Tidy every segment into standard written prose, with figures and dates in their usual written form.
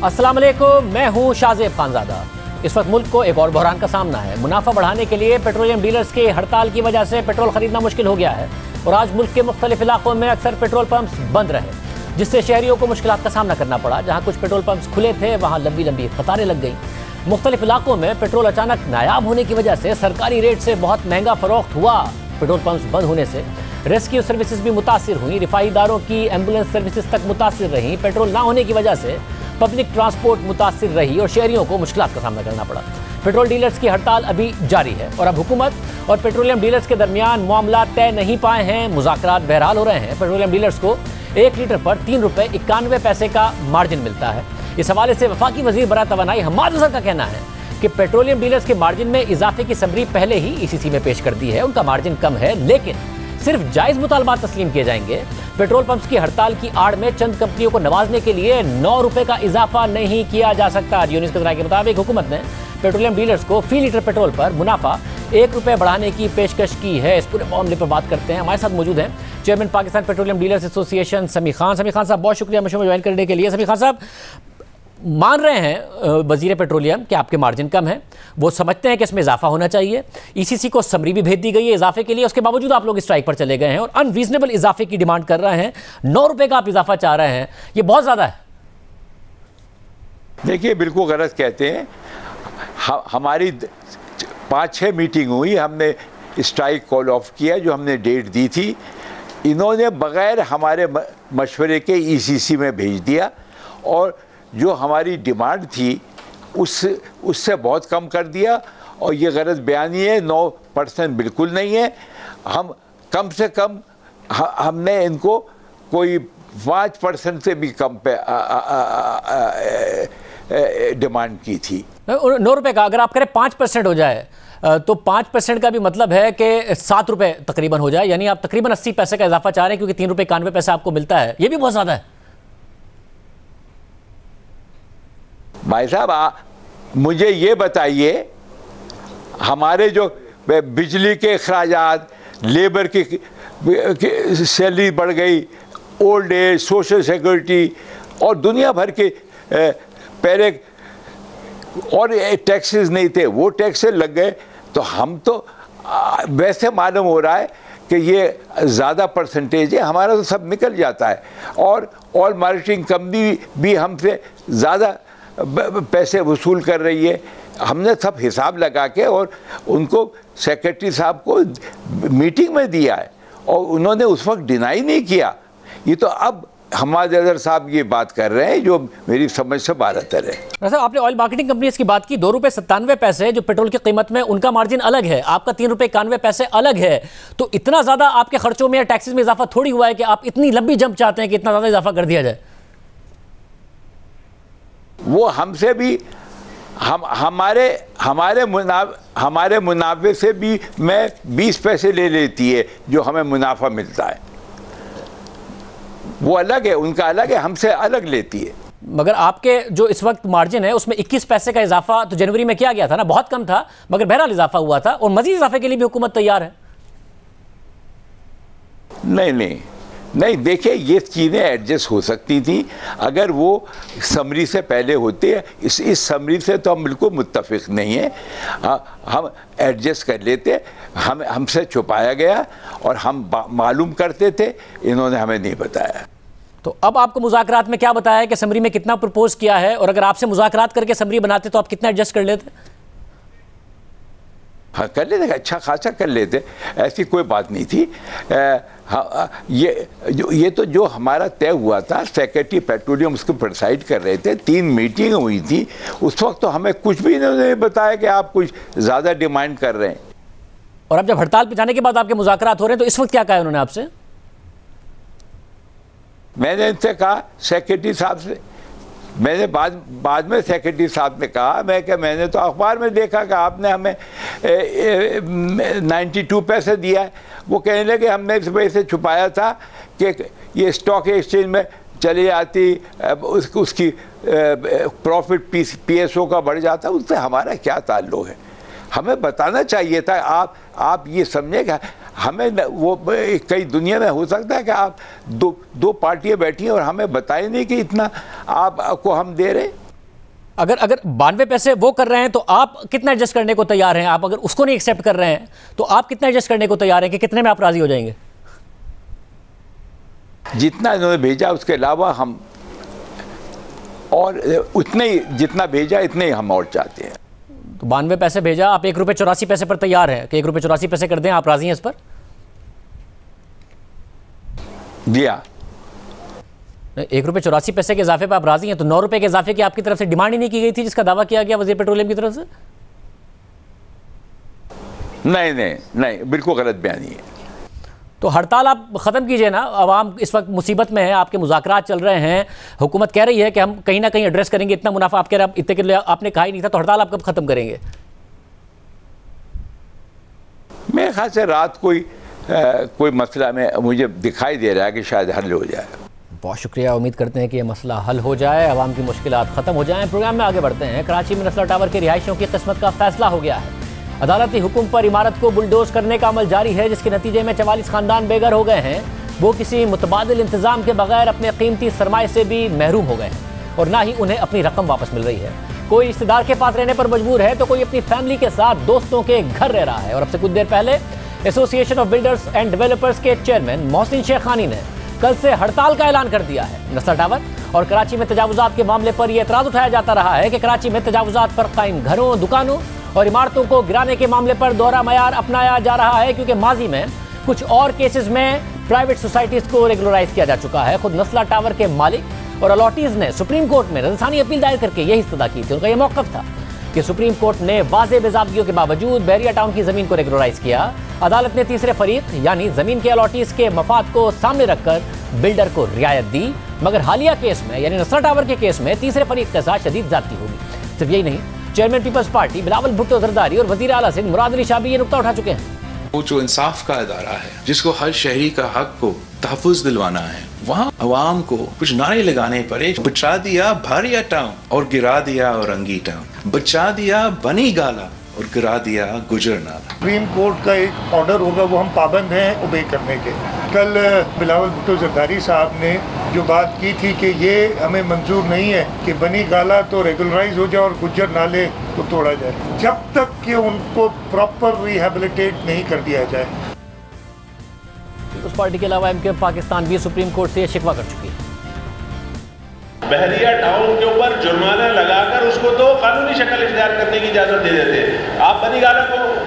अस्सलाम वालेकुम, मैं हूं शाहजेब खानजादा। इस वक्त मुल्क को एक और बहरान का सामना है। मुनाफा बढ़ाने के लिए पेट्रोलियम डीलर्स की हड़ताल की वजह से पेट्रोल खरीदना मुश्किल हो गया है और आज मुल्क के मुख्तलिफ इलाकों में अक्सर पेट्रोल पंप्स बंद रहे, जिससे शहरियों को मुश्किलात का सामना करना पड़ा। जहां कुछ पेट्रोल पंप्स खुले थे वहां लंबी लंबी कतारें लग गई। मुख्तलिफ इलाकों में पेट्रोल अचानक नायाब होने की वजह से सरकारी रेट से बहुत महंगा फरोख्त हुआ। पेट्रोल पंप्स बंद होने से रेस्क्यू सर्विसेज भी मुतासिर हुई, रिफाई इदारों की एम्बुलेंस सर्विसेज तक मुतासिर रहीं। पेट्रोल ना होने की वजह से पब्लिक ट्रांसपोर्ट मुतासिर रही और शहरियों को मुश्किलात का सामना करना पड़ा। पेट्रोल डीलर्स की हड़ताल अभी जारी है और अब हुकूमत और पेट्रोलियम डीलर्स के दरमियान मामला तय नहीं पाए हैं। मुज़ाकरात बहरहाल हो रहे हैं। पेट्रोलियम डीलर्स को 1 लीटर पर 3 रुपये 91 पैसे का मार्जिन मिलता है। इस हवाले से वफाकी वज़ीर बराए तवानाई हम्माद अज़हर का कहना है कि पेट्रोलियम डीलर्स के मार्जिन में इजाफे की समरी पहले ही ईसीसी में पेश कर दी है। उनका मार्जिन कम है, लेकिन सिर्फ जायज़ मुतालबात तस्लीम किए जाएंगे। पेट्रोल पंप्स की हड़ताल की आड़ में चंद कंपनियों को नवाजने के लिए 9 रुपये का इजाफा नहीं किया जा सकता। जियो न्यूज़ के राय के मुताबिक हुकूमत ने पेट्रोलियम डीलर्स को फी लीटर पेट्रोल पर मुनाफा 1 रुपये बढ़ाने की पेशकश की है। इस पूरे मामले पर बात करते हैं। हमारे साथ मौजूद हैं chairman Pakistan petroleum dealers association समी खान। समी खान साहब, बहुत शुक्रिया मुझे ज्वाइन करने के लिए। समी खान साहब, मान रहे हैं वजीर पेट्रोलियम कि आपके मार्जिन कम है, वो समझते हैं कि इसमें इजाफा होना चाहिए। ईसीसी को समरी भी भेज दी गई है इजाफे के लिए, उसके बावजूद आप लोग स्ट्राइक पर चले गए हैं और अनरीजनेबल इजाफे की डिमांड कर रहे हैं। 9 रुपये का आप इजाफा चाह रहे हैं, ये बहुत ज़्यादा है। देखिए, बिल्कुल गलत कहते हैं। हमारी 5-6 मीटिंग हुई, हमने स्ट्राइक कॉल ऑफ किया जो हमने डेट दी थी। इन्होंने बग़ैर हमारे मशवरे के ईसीसी में भेज दिया और जो हमारी डिमांड थी उससे बहुत कम कर दिया। और ये गलत बयानी है। 9% बिल्कुल नहीं है। हम कम से कम हमने इनको कोई 5% से भी कम पे डिमांड की थी। 9 रुपये का अगर आप करें 5% हो जाए तो 5% का भी मतलब है कि 7 रुपये तकरीबन हो जाए, यानी आप तकरीबन 80 पैसे का इजाफा चाह रहे हैं, क्योंकि 3 रुपये 91 पैसे आपको मिलता है। ये भी बहुत ज़्यादा है भाई साहब। मुझे ये बताइए, हमारे जो बिजली के अखराजात, लेबर की सैलरी बढ़ गई, ओल्ड एज, सोशल सिक्योरिटी और दुनिया भर के पहले और टैक्सेस नहीं थे, वो टैक्सेस लग गए। तो हम तो वैसे मालूम हो रहा है कि ये ज़्यादा परसेंटेज है, हमारा तो सब निकल जाता है। और ऑल मार्केटिंग कंपनी भी हमसे ज़्यादा पैसे वसूल कर रही है। हमने सब हिसाब लगा के और उनको सेक्रेटरी साहब को मीटिंग में दिया है और उन्होंने उस वक्त डिनाई नहीं किया। ये तो अब हम्माद अज़हर साहब ये बात कर रहे हैं जो मेरी समझ से बारतर है। सर, आपने ऑयल मार्केटिंग कंपनीज की बात की। 2 रुपये 97 पैसे जो पेट्रोल की कीमत में उनका मार्जिन अलग है, आपका 3 रुपये 91 पैसे अलग है। तो इतना ज़्यादा आपके खर्चों में या टैक्सेस में इजाफा थोड़ी हुआ है कि आप इतनी लंबी जंप चाहते हैं कि इतना ज़्यादा इजाफा कर दिया जाए। वो हमसे भी हमारे मुनाफे से भी मैं 20 पैसे ले लेती है जो हमें मुनाफा मिलता है। वो अलग है, उनका अलग है, हमसे अलग लेती है। मगर आपके जो इस वक्त मार्जिन है उसमें 21 पैसे का इजाफा तो जनवरी में किया गया था ना, बहुत कम था, मगर बहरहाल इजाफा हुआ था और मजीद इजाफे के लिए भी हुकूमत तैयार है। नहीं, देखिए, ये चीज़ें एडजस्ट हो सकती थी अगर वो समरी से पहले होते हैं। इस समरी से तो हम बिल्कुल मुत्तफिक नहीं हैं। हम एडजस्ट कर लेते, हमसे छुपाया गया और हम मालूम करते थे, इन्होंने हमें नहीं बताया। तो अब आपको मुज़ाकरात में क्या बताया कि समरी में कितना प्रपोज किया है, और अगर आपसे मुज़ाकरात करके समरी बनाते तो आप कितना एडजस्ट कर लेते? हाँ, कर लेते, अच्छा खासा कर लेते, ऐसी कोई बात नहीं थी। ये तो जो हमारा तय हुआ था, सेक्रेटरी पेट्रोलियम उसको प्रिसाइड कर रहे थे, 3 मीटिंग हुई थी। उस वक्त तो हमें कुछ भी नहीं बताया कि आप कुछ ज़्यादा डिमांड कर रहे हैं। और अब जब हड़ताल पे जाने के बाद आपके मुज़ाकरात हो रहे हैं तो इस वक्त क्या कहा उन्होंने आपसे? मैंने इनसे कहा, सेक्रेटरी साहब से, मैंने बाद में सेक्रेटरी साहब ने कहा, मैंने तो अखबार में देखा कि आपने हमें 92 पैसे दिया है। वो कहने लगे हमने इस वजह से छुपाया था कि ये स्टॉक एक्सचेंज में चली आती, उसकी प्रॉफिट PSO का बढ़ जाता, उससे हमारा क्या ताल्लुक़ है? हमें बताना चाहिए था। आप ये समझेगा, हमें वो कई दुनिया में हो सकता है कि आप दो पार्टियां बैठी हैं और हमें बताए नहीं कि इतना आपको हम दे रहे। अगर 92 पैसे वो कर रहे हैं तो आप कितना एडजस्ट करने को तैयार हैं? आप अगर उसको नहीं एक्सेप्ट कर रहे हैं तो आप कितना एडजस्ट करने को तैयार हैं कि कितने में आप राजी हो जाएंगे? जितना इन्होंने भेजा उसके अलावा हम और उतने ही, जितना भेजा इतने ही हम और चाहते हैं। तो 92 पैसे भेजा, आप 1 रुपये 84 पैसे पर तैयार हैं कि 1 रुपये 84 पैसे कर दें? आप राजी हैं इस पर? दिया 1 रुपये 84 पैसे के इजाफे पर आप राजी हैं, तो 9 रुपये के इजाफे की आपकी तरफ से डिमांड ही नहीं की गई थी जिसका दावा किया गया वजीर पेट्रोलियम की तरफ से? नहीं, बिल्कुल गलत बयानी है। तो हड़ताल आप ख़त्म कीजिए ना, आवाम इस वक्त मुसीबत में है, आपके मुज़ाकरात चल रहे हैं, हुकूमत कह रही है कि हम कहीं ना कहीं एड्रेस करेंगे, इतना मुनाफा आप कह रहे हैं, इतने के लिए आपने कहा ही नहीं था, तो हड़ताल आप कब ख़त्म करेंगे? मेरे ख्याल से रात कोई मसला में मुझे दिखाई दे रहा है कि शायद हल हो जाए। बहुत शुक्रिया, उम्मीद करते हैं कि यह मसला हल हो जाए, आवाम की मुश्किलात ख़त्म हो जाएँ। प्रोग्राम में आगे बढ़ते हैं। कराची में नस्ला टावर के रिहायशियों की किस्मत का फैसला हो गया है। अदालती हुक्म पर इमारत को बुलडोज करने का अमल जारी है, जिसके नतीजे में 44 खानदान बेघर हो गए हैं। वो किसी मुतबादिल इंतजाम के बगैर अपने कीमती सरमाए से भी महरूम हो गए हैं और ना ही उन्हें अपनी रकम वापस मिल रही है। कोई रिश्तेदार के पास रहने पर मजबूर है तो कोई अपनी फैमिली के साथ दोस्तों के घर रह रहा है। और अब से कुछ देर पहले association of builders and developers के चेयरमैन मोहसिन शेखानी ने कल से हड़ताल का ऐलान कर दिया है। नस्ला टावर और कराची में तजावुजात के मामले पर यह एतराज़ उठाया जाता रहा है कि कराची में तजावुजात पर कायम घरों, दुकानों और इमारतों को गिराने के मामले पर दोहरा मयार अपनाया जा रहा है, क्योंकि माजी में कुछ और केसेस में प्राइवेट सोसाइटीज को रेगुलराइज किया जा चुका है। खुद नस्ला टावर के मालिक और अलॉटीज ने सुप्रीम कोर्ट में इंसानी अपील दायर करके यही इस्तदा की थी। उनका यह मौक़िफ़ था कि सुप्रीम कोर्ट ने वाज़ेह बेज़ाबगियों के बावजूद बहरिया टाउन की ज़मीन को रेगुलराइज किया। अदालत ने तीसरे फरीक यानी ज़मीन के अलॉटीज के मफाद को सामने रखकर बिल्डर को रियायत दी, मगर हालिया केस में यानी नस्ला टावर के केस में तीसरे फरीक के साथ शदीद ज़्यादती होगी। सिर्फ यही नहीं, चेयरमैन पीपल्स पार्टी बिलावल भुट्टो जरदारी और वज़ीर आला सिंध मुराद अली शाह भी ये नुक्ता उठा चुके हैं। वो जो इंसाफ का इदारा है, जिसको हर शहरी का हक को तहफ़्फ़ुज़ दिलवाना है, वहाँ अवाम को कुछ नारे लगाने पड़े। बचा दिया भारिया टाउन और गिरा दिया औरंगी टाउन, बचा दिया बनी गाला और गिरा दिया गुजर नाला। सुप्रीम कोर्ट का एक ऑर्डर होगा, वो हम पाबंद हैं ओबे करने के। कल बिलावल भुट्टो जरदारी साहब ने जो बात की थी कि ये हमें मंजूर नहीं है कि बनी गाला तो रेगुलराइज हो जाए और गुज्जर नाले को तोड़ा जाए, जब तक कि उनको प्रॉपर रिहेबिलिटेट नहीं कर दिया जाए। उस पार्टी के अलावा एमके पाकिस्तान भी सुप्रीम कोर्ट से शिकवा कर चुकी है। बहरिया टाउन के ऊपर जुर्माना लगाकर उसको तो कानूनी शक्ल इख्तियार करने की इजाज़त दे देते हैं। आप बनी गाला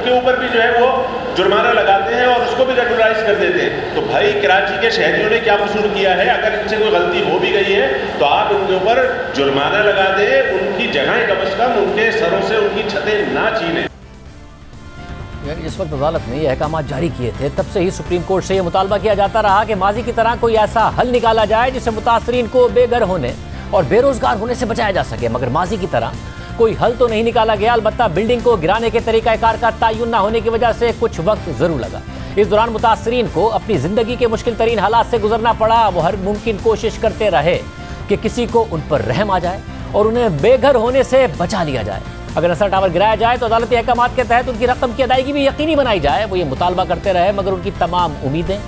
के ऊपर भी जो है वो जुर्माना लगाते हैं और उसको भी रेगुलराइज कर देते हैं। तो भाई कराची के शहरियों ने क्या कसूर किया है? अगर इनसे कोई गलती हो भी गई है तो आप उनके ऊपर जुर्माना लगा दें, उनकी जगह कम से कम उनके सरों से उनकी छतें ना छीनें। इस वक्त अदालत ने यह अहकाम जारी किए थे, तब से ही सुप्रीम कोर्ट से यह मुतालबा किया जाता रहा कि माजी की तरह कोई ऐसा हल निकाला जाए जिससे मुतासरीन को बेघर होने और बेरोजगार होने से बचाया जा सके। मगर माजी की तरह कोई हल तो नहीं निकाला गया। अलबत्ता बिल्डिंग को गिराने के तरीक़ाकार का तयन न होने की वजह से कुछ वक्त जरूर लगा। इस दौरान मुतासरीन को अपनी जिंदगी के मुश्किल तरीन हालात से गुजरना पड़ा। वो हर मुमकिन कोशिश करते रहे कि किसी को उन पर रहम आ जाए और उन्हें बेघर होने से बचा लिया जाए। अगर नस्ला टावर गिराया जाए तो अदालती अहकाम के तहत उनकी रकम की अदायगी भी यकीनी बनाई जाए। वो ये मुतालबा करते रहे, मगर उनकी तमाम उम्मीदें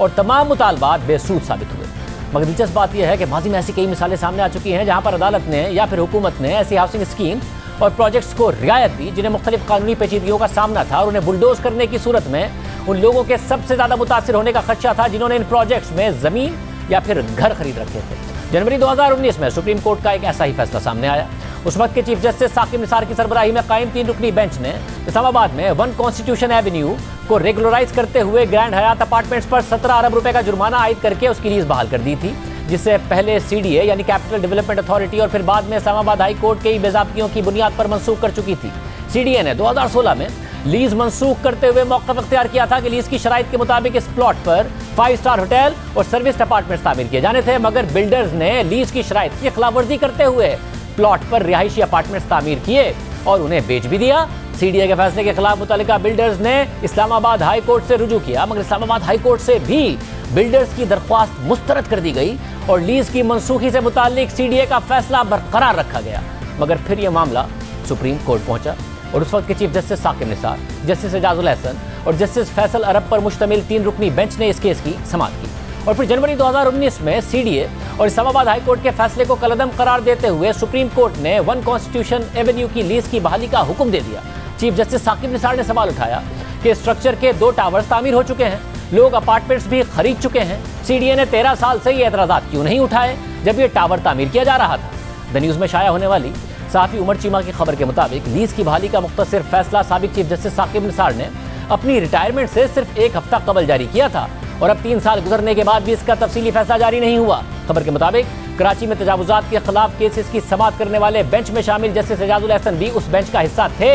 और तमाम मुतालबात बेसूद साबित हुए। मगर दिलचस्प बात यह है कि माजी में ऐसी कई मिसालें सामने आ चुकी हैं जहाँ पर अदालत ने या फिर हुकूमत ने ऐसी हाउसिंग स्कीम और प्रोजेक्ट्स को रियायत दी जिन्हें मुख्तलिफ कानूनी पेचीदगियों का सामना था और उन्हें बुलडोज करने की सूरत में उन लोगों के सबसे ज़्यादा मुतासिर होने का खदशा था जिन्होंने इन प्रोजेक्ट्स में ज़मीन या फिर घर खरीद रखे थे। जनवरी 2019 में सुप्रीम कोर्ट का एक ऐसा ही फैसला सामने आया। उस वक्त के चीफ जस्टिस साकिब निसार की सरबराही में कायम 3 रुकनी बेंच ने इस्लामाबाद में 1 कॉन्स्टिट्यूशन एवेन्यू को रेगुलराइज करते हुए ग्रैंड हयात अपार्टमेंट्स पर 17 अरब रुपए का जुर्माना आयद करके उसकी लीज बहाल कर दी थी, जिससे पहले सीडीए यानी कैपिटल डेवलपमेंट अथॉरिटी और फिर बाद में इस्लामाबाद हाई कोर्ट के बेज़ाब्तियों की बुनियाद पर मंसूख कर चुकी थी। सीडीए ने 2016 में लीज मंसूख करते हुए मौक़िफ़ इख्तियार किया था कि लीज की शराइत के मुताबिक इस प्लॉट पर 5 स्टार होटल और सर्विस अपार्टमेंट्स तामीर किए जाने थे, मगर बिल्डर्स ने लीज की शराइत की खिलाफवर्जी करते हुए प्लॉट पर रिहायशी अपार्टमेंट्स तामीर किए और उन्हें बेच भी दिया। सीडीए के फैसले के खिलाफ मुतल्लिका बिल्डर्स ने इस्लामाबाद हाई कोर्ट से रुजू किया, मगर इस्लामाबाद हाई कोर्ट से भी बिल्डर्स की दरख्वास्त मुस्तरद कर दी गई और लीज की मनसूखी से मुताल्लिक सीडीए का फैसला बरकरार रखा गया। मगर फिर यह मामला सुप्रीम कोर्ट पहुंचा और उस वक्त के chief justice Saqib Nisar, justice Ijazul Hasan और जस्टिस फैसल अरब पर मुश्तमिल 3 रुकनी बेंच ने इस केस की समाअत की। और फिर जनवरी 2019 में सीडीए और इस्लामाबाद हाई कोर्ट के फैसले को कलअदम करार देते हुए सुप्रीम कोर्ट ने 1 कॉन्स्टिट्यूशन एवेन्यू की लीज की बहाली का हुक्म दे दिया। चीफ जस्टिस साकिब निसार ने सवाल उठाया कि स्ट्रक्चर के 2 टावर्स तामीर हो चुके हैं, लोग अपार्टमेंट्स भी खरीद चुके हैं, सीडीए ने 13 साल से ये एतराज़ात क्यों नहीं उठाए जब ये टावर तामीर किया जा रहा था। द न्यूज़ में शाया होने वाली सहाफ़ी उमर चीमा की खबर के मुताबिक लीज की बहाली का मुख्तसर फैसला साबिक चीफ जस्टिस साकिब निसार ने अपनी रिटायरमेंट से सिर्फ 1 हफ्ता कबल जारी किया था और अब 3 साल गुजरने के बाद भी इसका तफसीली फैसला जारी नहीं हुआ। खबर के मुताबिक कराची में तजावुजात के खिलाफ केसेस की समाअत करने वाले बेंच में शामिल जस्टिस एजाजुल एहसन भी उस बेंच का हिस्सा थे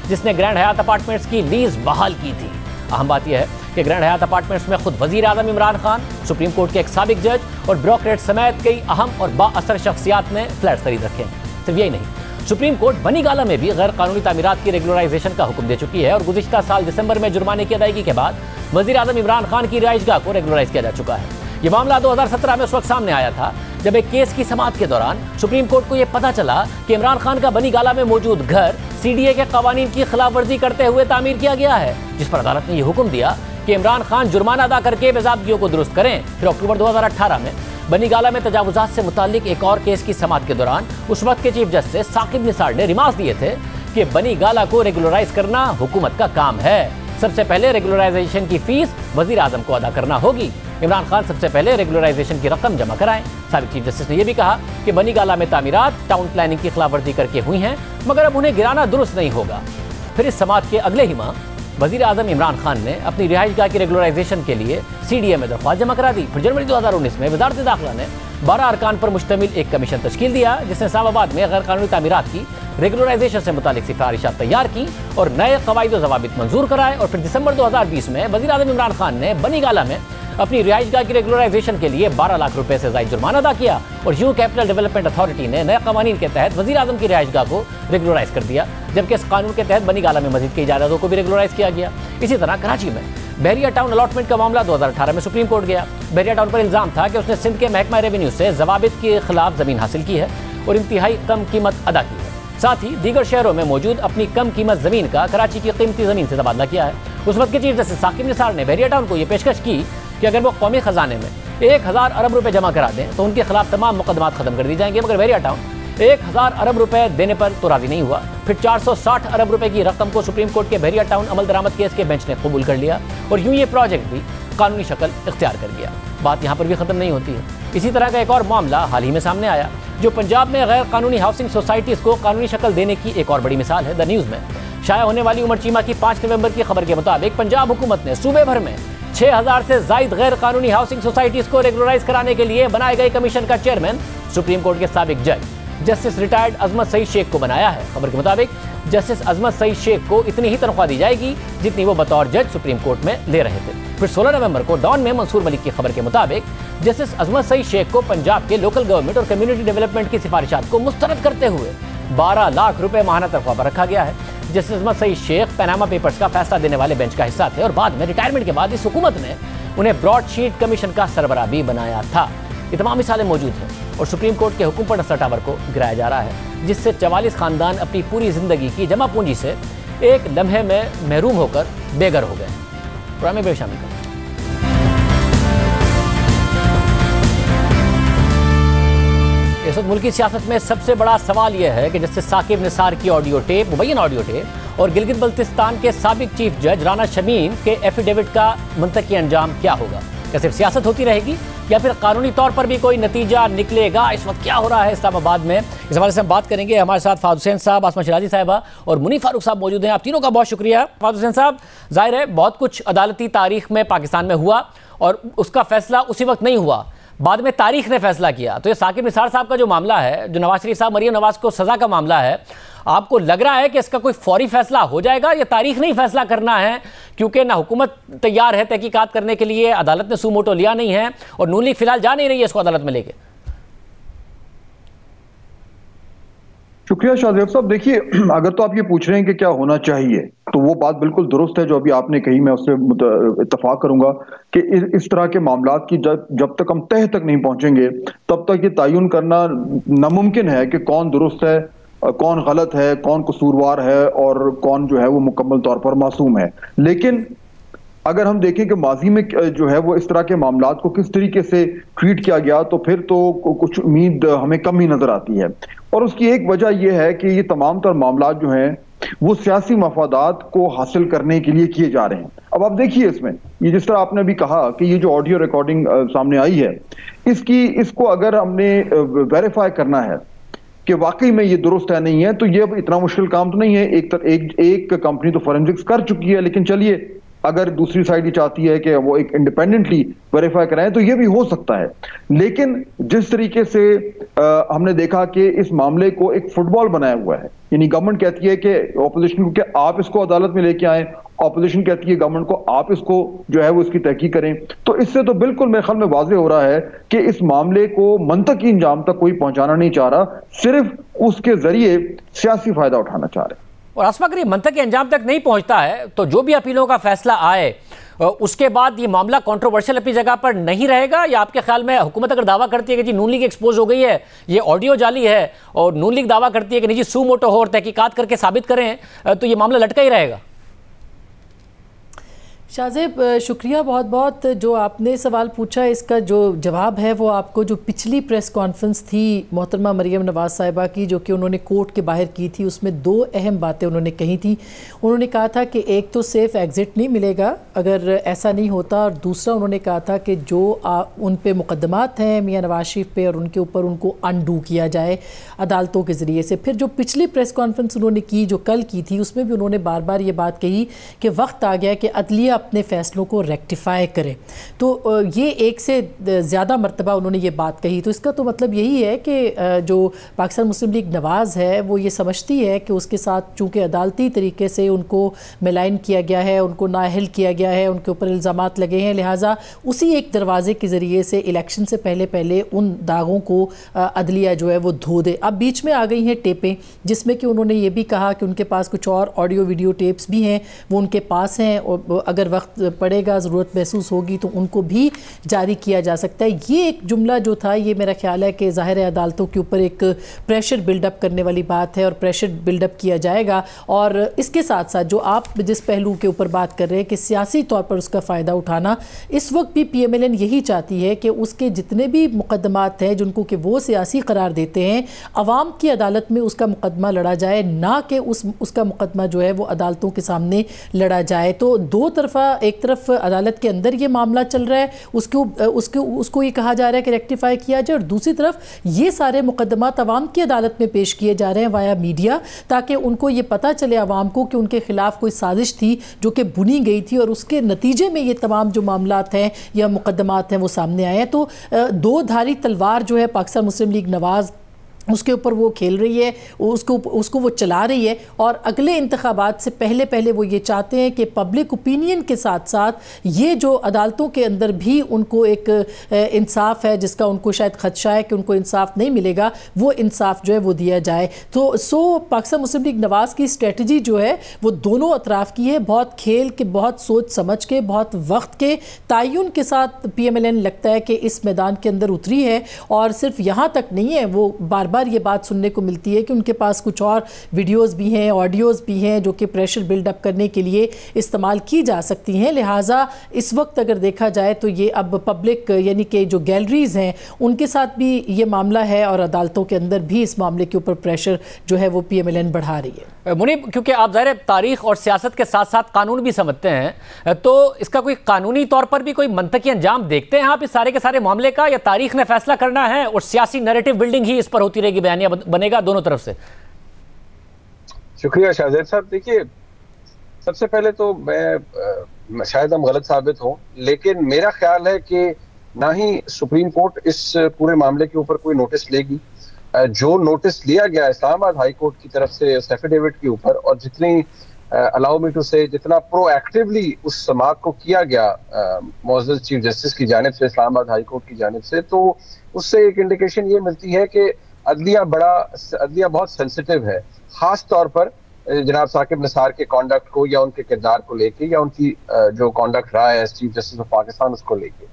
जिसने ग्रैंड हयात अपार्टमेंट्स की लीज बहाल की थी। अहम बात यह है कि ग्रैंड हयात अपार्टमेंट्स में खुद वजीर आजम इमरान खान, सुप्रीम कोर्ट के एक साबिक जज और ब्यूरोक्रेट समेत कई अहम और बाअसर शख्सियात ने फ्लैट खरीद रखे हैं। सिर्फ यही नहीं, सुप्रीम कोर्ट बनीगाला में भी गैर कानूनी तामीरात की रेगुलराइजेशन का हुक्म दे चुकी है और गुज़िश्ता साल दिसंबर में जुर्माने की अदायगी के बाद वजीर आजम इमरान खान की रिहाइशगाह को रेगुलराइज किया जा चुका है। ये मामला 2017 में उस वक्त सामने आया था जब एक केस की समाअत के दौरान सुप्रीम कोर्ट को यह पता चला कि इमरान खान का बनीगाला में मौजूद घर सीडीए के कवानीन की खिलाफवर्जी करते हुए तामीर किया गया है, जिस पर अदालत ने यह हुक्म दिया कि इमरान खान जुर्माना अदा करके बेज़ाबगियों को दुरुस्त करें। फिर अक्टूबर 2018 में बनीगाला में तजावुजात से मुताल्लिक एक और केस की समाअत के दौरान उस वक्त के चीफ जस्टिस साकिब निसार ने रिमार्क्स दिए थे कि बनीगाला को रेगुलराइज करना हुकूमत का काम है। सबसे पहले रेगुलराइजेशन की फीस वजीर आजम को अदा करना होगी। इमरान खान सबसे पहले रेगुलराइजेशन की रकम जमा कराएं। साबिक चीफ जस्टिस ने यह भी कहा कि बनीगाला में तामीरात टाउन प्लानिंग की खिलाफवर्जी करके हुई हैं, मगर अब उन्हें गिराना दुरुस्त नहीं होगा। फिर इस समाअत के अगले ही माह वजीर आजम इमरान खान ने अपनी रिहाइशगाह की रेगुलराइजेशन के लिए सीडीए में दरख्वास्त जमा करा दी। फिर जनवरी 2019 में वजारत दाखिला ने 12 अरकान पर मुश्तमिल एक कमीशन तश्कील दिया जिसने इस्लामाबाद में गैर कानूनी तामीरात की रेगुलराइजेशन से मुतालिक सिफारिशात तैयार की और नए कवायद व ज़वाबित मंजूर कराए। और फिर दिसंबर 2020 में वजीर आजम इमरान खान ने बनीगाला में अपनी रिहाइशगाह की रेगुलराइजेशन के लिए 12 लाख रुपए से ज़ायद जुर्माना अदा किया और ह्यू कैपिटल डेवलपमेंट अथॉरिटी ने नए कानून के तहत वजीर आजम की रिहाइशगाह को रेगुलराइज कर दिया, जबकि इस कानून के तहत बनीगाला में मस्जिद की इजाज़तों को भी रेगुलराइज किया गया। इसी तरह कराची में बहरिया टाउन अलॉटमेंट का मामला 2018 में सुप्रीम कोर्ट गया। बहरिया टाउन पर इल्जाम था कि उसने सिंध के महकमा रेवेन्यू से ज़वाबित के खिलाफ ज़मीन हासिल की है और इंतहाई कम कीमत अदा की है। साथ ही दीगर शहरों में मौजूद अपनी कम कीमत ज़मीन का कराची की कीमती ज़मीन से तबादला किया है। उस वक्त के चीफ जस्टिस साकिब निसार ने बहरिया टाउन को यह पेशकश की कि अगर वो कौमी खजाने में 1000 अरब रुपए जमा करा दें तो उनके खिलाफ तमाम मुकदमात खत्म कर दी जाएंगे, मगर बहरिया टाउन 1000 अरब रुपए देने पर तो राजी नहीं हुआ। फिर 460 अरब रुपए की रकम को सुप्रीम कोर्ट के बहरिया टाउन अमल दरामद केस के बेंच ने कबूल कर लिया और यूं ये प्रोजेक्ट भी कानूनी शक्ल इख्तियार कर गया। बात यहाँ पर भी खत्म नहीं होती है। इसी तरह का एक और मामला हाल ही में सामने आया जो पंजाब में गैर कानूनी हाउसिंग सोसाइटीज़ को कानूनी शक्ल देने की एक और बड़ी मिसाल है। द न्यूज़ में शाया होने वाली उमर चीमा की 5 नवंबर की खबर के मुताबिक पंजाब हुकूमत ने सूबे भर में 6000 से जायद गैर कानूनी हाउसिंग सोसाइटीज़ को रेगुलराइज कराने के लिए बनाए गए कमीशन का चेयरमैन सुप्रीम कोर्ट के साबिक जज जस्टिस रिटायर्ड अजमत सईद शेख को बनाया है। खबर के मुताबिक जस्टिस अजमत सईद शेख को इतनी ही तनख्वाह दी जाएगी जितनी वो बतौर जज सुप्रीम कोर्ट में ले रहे थे। फिर 16 नवंबर को डॉन में मंसूर मलिक की खबर के मुताबिक जस्टिस अजमत सईद शेख को पंजाब के लोकल गवर्नमेंट और कम्युनिटी डेवलपमेंट की सिफारिशात को मुस्तरद करते हुए 12 लाख रुपए माहाना तनख्वाह पर रखा गया है। जस्टिस अजमत सईद शेख पनामा पेपर्स का फैसला देने वाले बेंच का हिस्सा थे और बाद में रिटायरमेंट के बाद इस हुकूमत ने उन्हें ब्रॉडशीट कमीशन का सरबराह भी बनाया था। ये तमाम मिसालें मौजूद हैं और सुप्रीम कोर्ट के हुक्म पर नस्र टावर को गिराया जा रहा है, जिससे 44 खानदान अपनी पूरी जिंदगी की जमा पूंजी से एक लम्हे में महरूम होकर बेघर हो गए। प्रोग्राम में शामिल करें। इस वक्त मुल्की सियासत में सबसे बड़ा सवाल यह है कि जस्टिस साकिब निसार की ऑडियो टेप, मुबैयन ऑडियो टेप और गिलगित बल्तिस्तान के साबिक चीफ जज राना शमीम के एफिडेविट का मुंतकी अंजाम क्या होगा? क्या सिर्फ सियासत होती रहेगी या फिर कानूनी तौर पर भी कोई नतीजा निकलेगा? इस वक्त क्या हो रहा है इस्लामाबाद में, इस हवाले से हम बात करेंगे। हमारे साथ फाद हुसैन साहब, आसमा शिराजी साहिबा और मुनीफ फारूक साहब मौजूद हैं। आप तीनों का बहुत शुक्रिया। फाद हुसैन साहब, जाहिर है बहुत कुछ अदालती तारीख में पाकिस्तान में हुआ और उसका फैसला उसी वक्त नहीं हुआ, बाद में तारीख ने फैसला किया। तो ये साकिब निसार साहब का जो मामला है, जो नवाज शरीफ साहब मरियम नवाज को सज़ा का मामला है, आपको लग रहा है कि इसका कोई फौरी फैसला हो जाएगा या तारीख नहीं फैसला करना है? क्योंकि ना हुकूमत तैयार है तहकीकात करने के लिए, अदालत ने सू मोटो लिया नहीं है और नून लीग फिलहाल जा नहीं रही है इसको अदालत में लेके। शुक्रिया शाहजेब साहब। देखिए, अगर तो आप ये पूछ रहे हैं कि क्या होना चाहिए, तो वो बात बिल्कुल दुरुस्त है जो अभी आपने कही, मैं उससे इत्तफाक करूंगा कि इस तरह के मामलात की जब तक हम तह तक नहीं पहुंचेंगे तब तक ये तयन करना नामुमकिन है कि कौन दुरुस्त है, कौन गलत है, कौन कसूरवार है और कौन जो है वो मुकम्मल तौर पर मासूम है। लेकिन अगर हम देखें कि माजी में जो है वो इस तरह के मामलात को किस तरीके से ट्रीट किया गया, तो फिर तो कुछ उम्मीद हमें कम ही नजर आती है। और उसकी एक वजह यह है कि ये तमाम तर मामलात जो हैं वो सियासी मफादात को हासिल करने के लिए किए जा रहे हैं। अब आप देखिए इसमें ये जिस तरह आपने भी कहा कि ये जो ऑडियो रिकॉर्डिंग सामने आई है, इसको अगर हमने वेरीफाई करना है कि वाकई में ये दुरुस्त है नहीं है, तो ये अब इतना मुश्किल काम तो नहीं है। एक कंपनी तो फॉरेंसिक्स कर चुकी है, लेकिन चलिए अगर दूसरी साइड ये चाहती है कि वो एक इंडिपेंडेंटली वेरीफाई कराएं तो ये भी हो सकता है। लेकिन जिस तरीके से हमने देखा कि इस मामले को एक फुटबॉल बनाया हुआ है, यानी गवर्नमेंट कहती है कि ऑपोजिशन को कि आप इसको अदालत में लेके आए, ऑपोजिशन कहती है गवर्नमेंट को आप इसको जो है वो इसकी तहकीक करें, तो इससे तो बिल्कुल मेरे ख्याल में वाज़ेह हो रहा है कि इस मामले को मंतकी इंजाम तक कोई पहुंचाना नहीं चाह रहा, सिर्फ उसके जरिए सियासी फायदा उठाना चाह रहे हैं। और आसमा अगर ये मंतकी अंजाम तक नहीं पहुंचता है तो जो भी अपीलों का फैसला आए उसके बाद ये मामला कंट्रोवर्शियल अपनी जगह पर नहीं रहेगा, या आपके ख्याल में हुकूमत अगर दावा करती है कि जी नून लीग एक्सपोज हो गई है, ये ऑडियो जाली है, और नून लीग दावा करती है कि नहीं जी सू मोटो हो और तहकीकात करके साबित करें, तो ये मामला लटका ही रहेगा? शाहजेब शुक्रिया बहुत बहुत। जो आपने सवाल पूछा इसका जो जवाब है वो आपको जो पिछली प्रेस कॉन्फ्रेंस थी मोहतरमा मरियम नवाज़ साहिबा की, जो कि उन्होंने कोर्ट के बाहर की थी, उसमें दो अहम बातें उन्होंने कही थी। उन्होंने कहा था कि एक तो सेफ़ एग्ज़िट नहीं मिलेगा अगर ऐसा नहीं होता, और दूसरा उन्होंने कहा था कि जो उन पे मुकदमात हैं मियाँ नवाज शरीफ पे और उनके ऊपर उनको अनडू किया जाए अदालतों के ज़रिए से। फिर जो पिछली प्रेस कॉन्फ्रेंस उन्होंने की जो कल की थी, उसमें भी उन्होंने बार बार ये बात कही कि वक्त आ गया कि अदलिया अपने फ़ैसलों को रेक्टिफाई करें। तो ये एक से ज़्यादा मरतबा उन्होंने ये बात कही। तो इसका तो मतलब यही है कि जो पाकिस्तान मुस्लिम लीग नवाज़ है वो ये समझती है कि उसके साथ चूँकि अदालती तरीके से उनको मिलाइन किया गया है, उनको नाअहल किया गया है, उनके ऊपर इल्ज़ामात लगे हैं, लिहाजा उसी एक दरवाज़े के ज़रिए से इलेक्शन से पहले पहले उन दागों को अदलिया जो है वो धो दे। अब बीच में आ गई हैं टेपें, जिसमें कि उन्होंने ये भी कहा कि उनके पास कुछ और ऑडियो वीडियो टेप्स भी हैं, वो उनके पास हैं, और अगर वक्त पड़ेगा, ज़रूरत महसूस होगी तो उनको भी जारी किया जा सकता है। ये एक जुमला जो था, ये मेरा ख्याल है कि ज़ाहिर है अदालतों के ऊपर एक प्रेशर बिल्डअप करने वाली बात है, और प्रेशर बिल्डअप किया जाएगा। और इसके साथ साथ जो आप जिस पहलू के ऊपर बात कर रहे हैं कि सियासी तौर पर उसका फ़ायदा उठाना, इस वक्त भी PMLN यही चाहती है कि उसके जितने भी मुकदमात हैं जिनको कि वो सियासी करार देते हैं, अवाम की अदालत में उसका मुकदमा लड़ा जाए, ना कि उसका मुकदमा जो है वो अदालतों के सामने लड़ा जाए। तो दो तरफा, एक तरफ अदालत के अंदर ये मामला चल रहा है, उसको ये कहा जा रहा है कि रेक्टिफाई किया जाए, और दूसरी तरफ ये सारे मुकदमात अवाम की अदालत में पेश किए जा रहे हैं वाया मीडिया, ताकि उनको ये पता चले अवाम को कि उनके खिलाफ कोई साजिश थी जो कि बुनी गई थी, और उसके नतीजे में ये तमाम जो मामलात हैं या मुकदमात हैं वो सामने आए हैं। तो दो धारी तलवार जो है पाकिस्तान मुस्लिम लीग नवाज़ उसके ऊपर वो खेल रही है, उसको वो चला रही है, और अगले इंतखाबात से पहले पहले वो ये चाहते हैं कि पब्लिक ओपिनियन के साथ साथ ये जो अदालतों के अंदर भी उनको एक इंसाफ है जिसका उनको शायद खदशा है कि उनको इंसाफ नहीं मिलेगा, वो इंसाफ जो है वो दिया जाए। तो पाकिस्तान मुस्लिम लीग नवाज़ की स्ट्रेटजी जो है वो दोनों अतराफ़ की है, बहुत खेल के, बहुत सोच समझ के, बहुत वक्त के तयन के साथ PMLN लगता है कि इस मैदान के अंदर उतरी है। और सिर्फ यहाँ तक नहीं है, वो बार बार ये बात सुनने को मिलती है कि उनके पास कुछ और वीडियोस भी हैं, ऑडियोज़ भी हैं जो कि प्रेशर बिल्डअप करने के लिए इस्तेमाल की जा सकती हैं। लिहाजा इस वक्त अगर देखा जाए तो ये अब पब्लिक यानी कि जो गैलरीज़ हैं उनके साथ भी ये मामला है, और अदालतों के अंदर भी इस मामले के ऊपर प्रेशर जो है वो PMLN बढ़ा रही है। मुनीब, क्योंकि आप ज़ाहिर तारीख और सियासत के साथ साथ कानून भी समझते हैं, तो इसका कोई कानूनी तौर पर भी कोई मंतकी अंजाम देखते हैं आप इस सारे के सारे मामले का, या तारीख ने फैसला करना है और सियासी नैरेटिव बिल्डिंग ही इस पर होती रहेगी, बयानिया बनेगा दोनों तरफ से? शुक्रिया शाहजेब साहब। देखिए, सबसे पहले तो मैं शायद हम गलत साबित हों, लेकिन मेरा ख्याल है कि ना ही सुप्रीम कोर्ट इस पूरे मामले के ऊपर कोई नोटिस लेगी। जो नोटिस लिया गया इस्लामाबाद हाई कोर्ट की तरफ से एफिडेविट के ऊपर, और जितनी अलाउ मी टू से जितना प्रोएक्टिवली उस समाअत को किया गया मौजूद चीफ जस्टिस की जानिब से, इस्लामाबाद हाई कोर्ट की जानिब से, तो उससे एक इंडिकेशन ये मिलती है कि अदलिया बहुत सेंसिटिव है, खास तौर पर जनाब साकिब निसार के कॉन्डक्ट को या उनके किरदार को लेके, या उनकी जो कॉन्डक्ट रहा है चीफ जस्टिस ऑफ पाकिस्तान उसको लेके।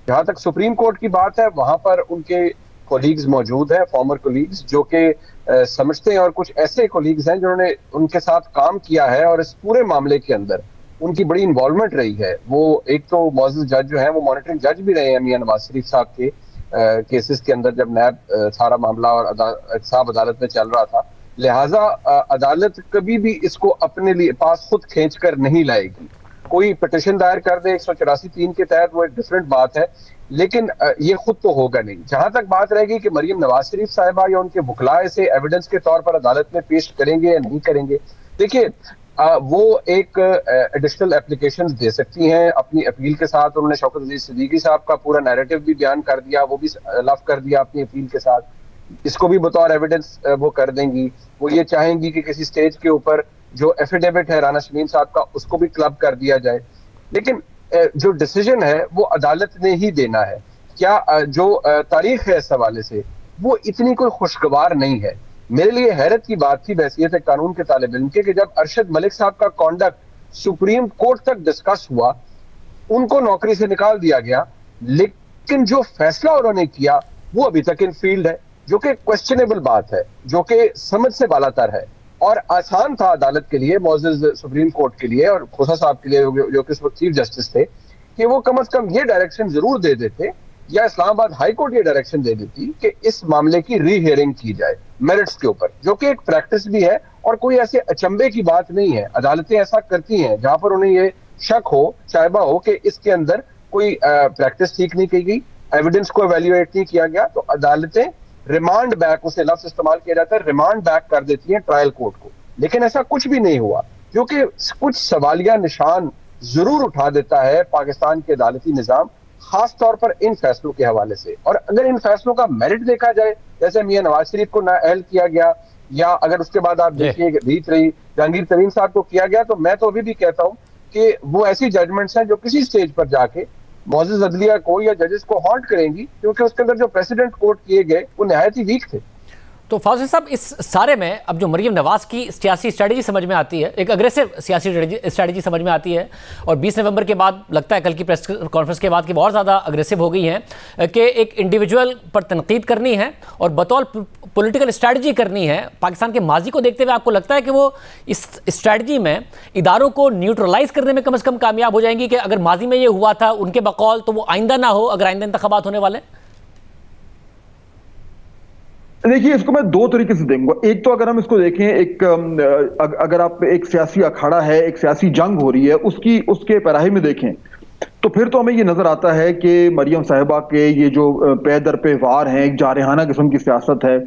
जहाँ तक सुप्रीम कोर्ट की बात है, वहां पर उनके कोलीग्स मौजूद हैं, फॉर्मर कोलीग्स, जो कि समझते हैं, और कुछ ऐसे कोलीग्स हैं जिन्होंने उनके साथ काम किया है और इस पूरे मामले के अंदर उनकी बड़ी इन्वॉल्वमेंट रही है। वो एक तो मौजूद जज जो है वो मॉनिटरिंग जज भी रहे हैं मियां नवाज शरीफ साहब के केसेस के अंदर, जब नैब सारा मामला और एहतसाब अदालत में चल रहा था। लिहाजा अदालत कभी भी इसको अपने लिए पास खुद खींच कर नहीं लाएगी। कोई पिटिशन दायर कर दे 184(3) के तहत, वो एक डिफरेंट बात है, लेकिन ये खुद तो होगा नहीं। जहां तक बात रहेगी कि मरियम नवाज शरीफ साहिबा या उनके वकलाए से एविडेंस के तौर पर अदालत में पेश करेंगे या नहीं करेंगे, देखिए वो एक एडिशनल एप्लीकेशन दे सकती हैं अपनी अपील के साथ। उन्होंने शौकत अजीज सिद्दीकी साहब का पूरा नैरेटिव भी बयान कर दिया, वो भी लफ कर दिया अपनी अपील के साथ, इसको भी बतौर एविडेंस वो कर देंगी। वो ये चाहेंगी कि किसी स्टेज के ऊपर जो एफिडेविट है राना शमीम साहब का उसको भी क्लब कर दिया जाए, लेकिन जो डिसीजन है वो अदालत ने ही देना है। क्या जो तारीख है इस हवाले से वो इतनी कोई खुशगवार नहीं है। मेरे लिए हैरत की बात थी बहसियत कानून के तालिब इल्म के कि जब अरशद मलिक साहब का कॉन्डक्ट सुप्रीम कोर्ट तक डिस्कस हुआ, उनको नौकरी से निकाल दिया गया, लेकिन जो फैसला उन्होंने किया वो अभी तक इन फील्ड है, जो कि क्वेश्चनेबल बात है, जो कि समझ से बालातर है। और आसान था अदालत के लिए, मौजूद सुप्रीम कोर्ट के लिए और खोसा साहब के लिए जो कि उस वक्त चीफ जस्टिस थे, कि वो कम से कम ये डायरेक्शन जरूर दे देते या इस्लामाबाद हाई कोर्ट ये डायरेक्शन दे देती कि इस मामले की री हियरिंग की जाए मेरिट्स के ऊपर, जो कि एक प्रैक्टिस भी है और कोई ऐसे अचंभे की बात नहीं है। अदालतें ऐसा करती हैं जहां पर उन्हें ये शक हो, शायबा हो कि इसके अंदर कोई प्रैक्टिस ठीक नहीं की गई, एविडेंस को एवेल्युएट नहीं किया गया, तो अदालतें रिमांड बैक, उसे लफ्ज इस्तेमाल किया जाता है, रिमांड बैक कर देती हैं ट्रायल कोर्ट को। लेकिन ऐसा कुछ भी नहीं हुआ, जो कि कुछ सवालिया निशान जरूर उठा देता है पाकिस्तान के अदालती निजाम, खास तौर पर इन फैसलों के हवाले से। और अगर इन फैसलों का मेरिट देखा जाए, जैसे मियां नवाज शरीफ को नाअहल किया गया, या अगर उसके बाद आप देखिए रीत रही जहांगीर तरीन साहब को किया गया, तो मैं तो अभी भी कहता हूं कि वो ऐसी जजमेंट्स हैं जो किसी स्टेज पर जाके मौजूद अदलिया को या जजेस को हॉन्ट करेंगी, क्योंकि उसके अंदर जो प्रेसिडेंट कोर्ट किए गए वो नहायत ही वीक थे। तो फाजिल साहब, इस सारे में अब जो मरियम नवाज की सियासी स्ट्रेटजी समझ में आती है, एक अग्रेसिव सियासी स्ट्रेटजी समझ में आती है, और 20 नवंबर के बाद लगता है कल की प्रेस कॉन्फ्रेंस के बाद की बहुत ज़्यादा अग्रेसिव हो गई हैं कि एक इंडिविजुअल पर तनकीद करनी है और बतौर पॉलिटिकल स्ट्रेटजी करनी है। पाकिस्तान के माजी को देखते हुए आपको लगता है कि वो इस स्ट्रेटजी में इदारों को न्यूट्रलाइज करने में कम से कम कामयाब हो जाएंगी कि अगर माजी में ये हुआ था उनके बकौल, तो वो आइंदा ना हो अगर आइंदा इंतखाबात होने वाले? देखिए, इसको मैं दो तरीके से देखूंगा। एक तो अगर हम इसको देखें, एक अगर आप एक सियासी अखाड़ा है, एक सियासी जंग हो रही है, उसके पैराहे में देखें, तो फिर तो हमें ये नजर आता है कि मरियम साहिबा के ये जो पे दर पे वार हैं, एक जारहाना किस्म की सियासत है,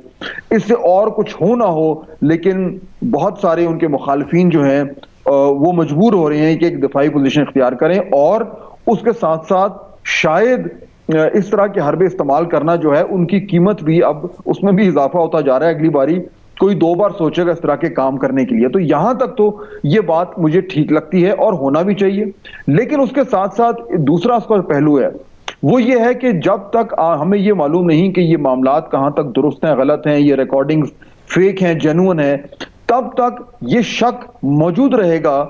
इससे और कुछ हो ना हो, लेकिन बहुत सारे उनके मुखालिफिन जो हैं वो मजबूर हो रहे हैं कि एक दिफाई पोजीशन इख्तियार करें, और उसके साथ साथ शायद इस तरह के हरबे इस्तेमाल करना जो है, उनकी कीमत भी अब उसमें भी इजाफा होता जा रहा है। अगली बारी कोई 2 बार सोचेगा इस तरह के काम करने के लिए। तो यहां तक तो ये बात मुझे ठीक लगती है और होना भी चाहिए। लेकिन उसके साथ साथ दूसरा उसका पहलू है, वो ये है कि जब तक हमें ये मालूम नहीं कि ये मामलात कहां तक दुरुस्त हैं, गलत हैं, ये रिकॉर्डिंग्स फेक हैं, जेन्युइन है, तब तक ये शक मौजूद रहेगा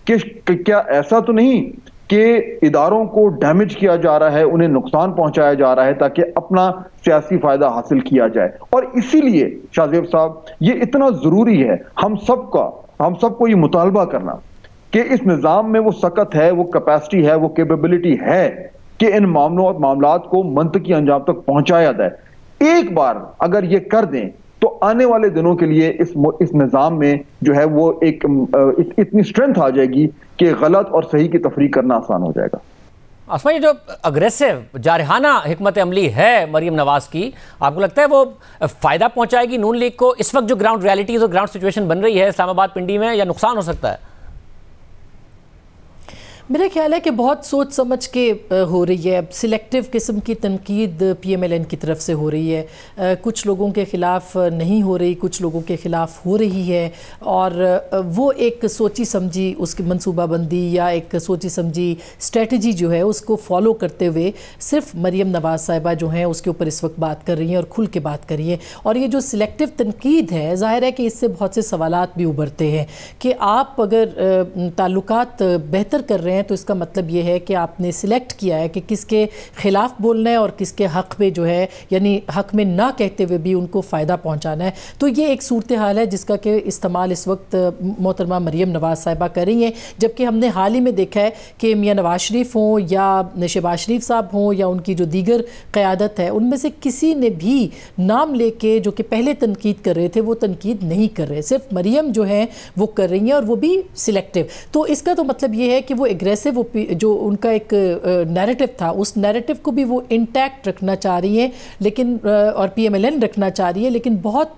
कि क्या ऐसा तो नहीं कि इदारों को डैमेज किया जा रहा है, उन्हें नुकसान पहुंचाया जा रहा है ताकि अपना सियासी फायदा हासिल किया जाए। और इसीलिए शाहजेब साहब, ये इतना जरूरी है हम सबको ये मुतालबा करना कि इस निज़ाम में वो सकत है, वो कैपेसिटी है, वो कैपेबिलिटी है कि इन मामलात को मंतकी अंजाम तक पहुंचाया जाए। एक बार अगर ये कर दें तो आने वाले दिनों के लिए इस निज़ाम में जो है वो इतनी स्ट्रेंथ आ जाएगी कि गलत और सही की तफरीक करना आसान हो जाएगा। आसमा, ये जो अग्रेसिव जारहाना हिकमत अमली है मरियम नवाज की, आपको लगता है वो फ़ायदा पहुंचाएगी नून लीग को इस वक्त जो ग्राउंड रियलिटीज़ और ग्राउंड सिचुएशन बन रही है इस्लामाबाद पिंडी में, या नुकसान हो सकता है? मेरा ख्याल है कि बहुत सोच समझ के हो रही है। अब सिलेक्टिव किस्म की तनकीद PMLN की तरफ से हो रही है, कुछ लोगों के ख़िलाफ़ नहीं हो रही, कुछ लोगों के ख़िलाफ़ हो रही है, और वो एक सोची समझी उसकी मनसूबाबंदी या एक सोची समझी स्ट्रेटजी जो है उसको फॉलो करते हुए सिर्फ मरियम नवाज साहिबा जो हैं उसके ऊपर इस वक्त बात कर रही हैं और खुल के बात कर रही हैं। और ये जो सिलेक्टिव तनकीद है, ज़ाहिर है कि इससे बहुत से सवालात भी उभरते हैं कि आप अगर ताल्लुकात बेहतर कर रहे हैं हैं तो इसका मतलब ये है कि आपने सिलेक्ट किया है कि किसके खिलाफ बोलना है और किसके हक में जो है यानी हक में ना कहते हुए भी उनको फ़ायदा पहुंचाना है। तो ये एक सूरत हाल है जिसका कि इस्तेमाल इस वक्त मोहतरमा मरियम नवाज साहिबा कर रही हैं, जबकि हमने हाल ही में देखा है कि मियाँ नवाज शरीफ हों या शहबाज शरीफ साहब हों या उनकी जो दीगर क़यादत है उनमें से किसी ने भी नाम लेके जो कि पहले तनकीद कर रहे थे वो तनकीद नहीं कर रहे, सिर्फ मरियम जो है वो कर रही हैं और वो भी सिलेक्टिव। तो इसका तो मतलब ये है कि वो एग्रेसिव जो उनका एक नैरेटिव था उस नैरेटिव को भी वो इंटैक्ट रखना चाह रही हैं, लेकिन और PMLN रखना चाह रही है, लेकिन बहुत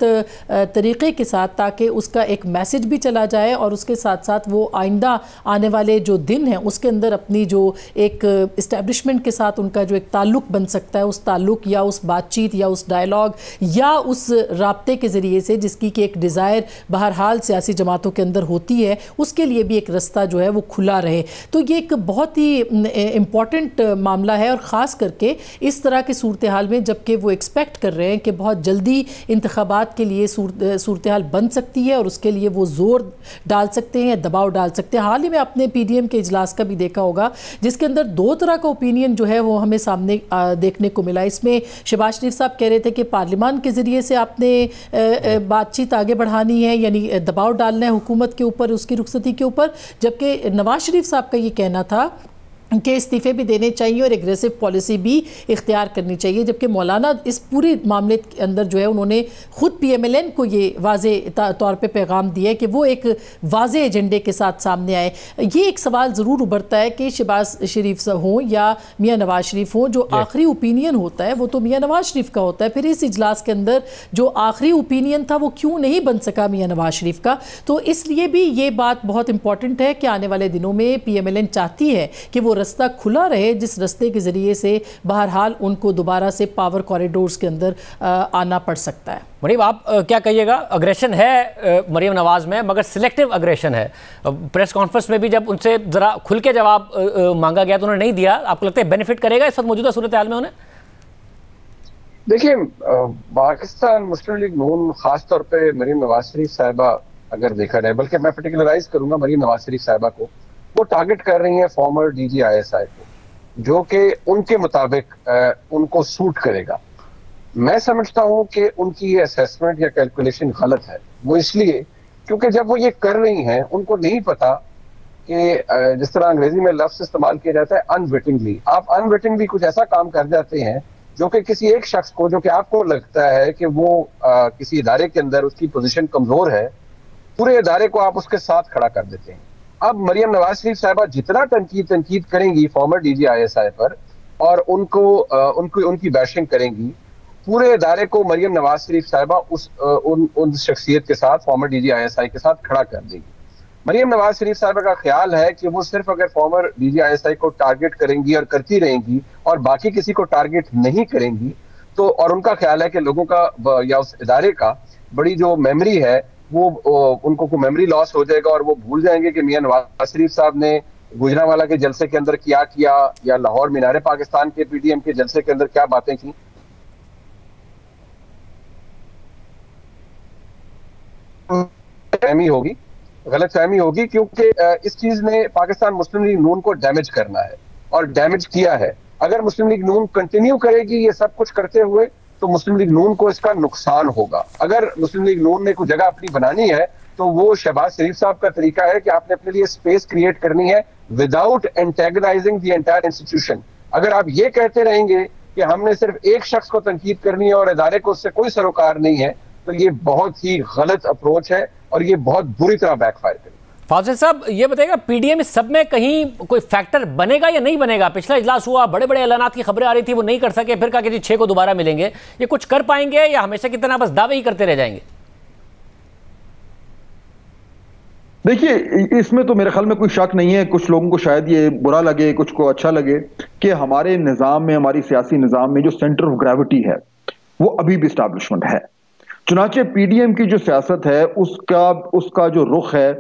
तरीक़े के साथ ताकि उसका एक मैसेज भी चला जाए और उसके साथ साथ वो आइंदा आने वाले जो दिन हैं उसके अंदर अपनी जो एक इस्टेब्लिशमेंट के साथ उनका जो एक ताल्लुक़ बन सकता है उस ताल्लुक़ या उस बातचीत या उस डायलॉग या उस राब्ते के ज़रिए से जिसकी कि एक डिज़ायर बहरहाल सियासी जमातों के अंदर होती है उसके लिए भी एक रास्ता जो है वो खुला रहे। तो ये एक बहुत ही इम्पॉर्टेंट मामला है और ख़ास करके इस तरह की सूरत हाल में जबकि वो एक्सपेक्ट कर रहे हैं कि बहुत जल्दी इंतखाबात के लिए सूरत हाल बन सकती है और उसके लिए वो ज़ोर डाल सकते हैं, दबाव डाल सकते हैं। हाल ही में आपने PDM के इजलास का भी देखा होगा जिसके अंदर दो तरह का ओपिनियन जो है वो हमें सामने देखने को मिला। इसमें शहबाज शरीफ साहब कह रहे थे कि पार्लियामान के ज़रिए से आपने बातचीत आगे बढ़ानी है यानी दबाव डालना है हुकूमत के ऊपर उसकी रुखसती के ऊपर, जबकि नवाज शरीफ साहब का ये कहना था कि इस्तीफ़े भी देने चाहिए और एग्रेसिव पॉलिसी भी इख्तियार करनी चाहिए, जबकि मौलाना इस पूरे मामले के अंदर जो है उन्होंने ख़ुद PMLN को ये वाज़े तौर पे पैगाम दिया है कि वो एक वाज़े एजेंडे के साथ सामने आए। ये एक सवाल ज़रूर उभरता है कि शहबाज शरीफ हों या मियाँ नवाज शरीफ हों, जो आखिरी ओपिनियन होता है वो तो मियाँ नवाज शरीफ का होता है, फिर इस इजलास के अंदर जो आखिरी ओपिनियन था वो क्यों नहीं बन सका मियाँ नवाज शरीफ का। तो इसलिए भी ये बात बहुत इंपॉर्टेंट है कि आने वाले दिनों में PMLN चाहती है कि वो रास्ता खुला रहे जिस रास्ते के ज़रिए से बहरहाल उनको दोबारा से पावर कॉरिडोर्स के अंदर आना पड़ सकता है। मरीम, आप क्या कहिएगा? अग्रेशन है मरीम नवाज में मगर सिलेक्टिव अग्रेशन है। प्रेस कॉन्फ्रेंस में भी जब उनसे ज़रा खुल के जवाब मांगा गया तो उन्होंने नहीं दिया। आपको लगता है बेनिफिट करेगा इस वक्त मौजूदा सूरत हाल में उन्हें? देखिए, पाकिस्तान मुस्लिम लीग नून खास तौर पे मरीम नवाज शरीफ साहिबा अगर देखा जाए, बल्कि मैं पर्टिकुलराइज करूंगा मरीम नवाज शरीफ साहिबा को, वो टारगेट कर रही हैं फॉर्मर DG ISI को, जो कि उनके मुताबिक उनको सूट करेगा। मैं समझता हूं कि उनकी ये असेसमेंट या कैलकुलेशन गलत है। वो इसलिए क्योंकि जब वो ये कर रही हैं उनको नहीं पता कि जिस तरह अंग्रेजी में लफ्ज इस्तेमाल किया जाता है अनविटिंगली, आप अनविटिंगली कुछ ऐसा काम कर जाते हैं जो कि किसी एक शख्स को, जो कि आपको लगता है कि वो किसी इदारे के अंदर उसकी पोजीशन कमजोर है, पूरे इदारे को आप उसके साथ खड़ा कर देते हैं। अब मरियम नवाज शरीफ साहिबा जितना तनकीद करेंगी फॉर्मर DG ISI पर और उनकी बैशिंग करेंगी, पूरे इदारे को मरियम नवाज शरीफ साहिबा उन शख्सियत के साथ फॉर्मर DG ISI के साथ खड़ा कर देंगी। मरियम नवाज शरीफ साहिबा का ख्याल है कि वो सिर्फ अगर फॉर्मर DG ISI को टारगेट करेंगी और करती रहेंगी और बाकी किसी को टारगेट नहीं करेंगी तो, और उनका ख्याल है कि लोगों का या उस इदारे का बड़ी जो मेमोरी है वो उनको को मेमोरी लॉस हो जाएगा और वो भूल जाएंगे कि मियां नवाज शरीफ साहब ने गुजरांवाला के जलसे के अंदर क्या किया या लाहौर मीनारे पाकिस्तान के PDM के जलसे के अंदर क्या बातें की। गलतफहमी होगी क्योंकि इस चीज ने पाकिस्तान मुस्लिम लीग नून को डैमेज करना है और डैमेज किया है। अगर मुस्लिम लीग नून कंटिन्यू करेगी ये सब कुछ करते हुए तो मुस्लिम लीग नून को इसका नुकसान होगा। अगर मुस्लिम लीग नून ने कुछ जगह अपनी बनानी है तो वो शहबाज शरीफ साहब का तरीका है कि आपने अपने लिए स्पेस क्रिएट करनी है विदाउट एंटेगनाइजिंग द एंटायर इंस्टीट्यूशन। अगर आप ये कहते रहेंगे कि हमने सिर्फ एक शख्स को तनकीद करनी है और इदारे को उससे कोई सरोकार नहीं है तो ये बहुत ही गलत अप्रोच है और ये बहुत बुरी तरह बैकफायर करेगी। फाजिल साहब, ये बताइएगा PDM इस सब में कहीं कोई फैक्टर बनेगा या नहीं बनेगा? पिछला इजलास हुआ, बड़े बड़े ऐलानात की खबरें आ रही थी, वो नहीं कर सके, फिर कहा कि 6 को दोबारा मिलेंगे। ये कुछ कर पाएंगे या हमेशा की तरह बस दावे ही करते रह जाएंगे? देखिए, इसमें तो मेरे ख्याल में कोई शक नहीं है। कुछ लोगों को शायद ये बुरा लगे, कुछ को अच्छा लगे कि हमारे निज़ाम में, हमारी सियासी निज़ाम में जो सेंटर ऑफ ग्रेविटी है वो अभी भी इस्टेब्लिशमेंट है। चुनाचे PDM की जो सियासत है उसका जो रुख है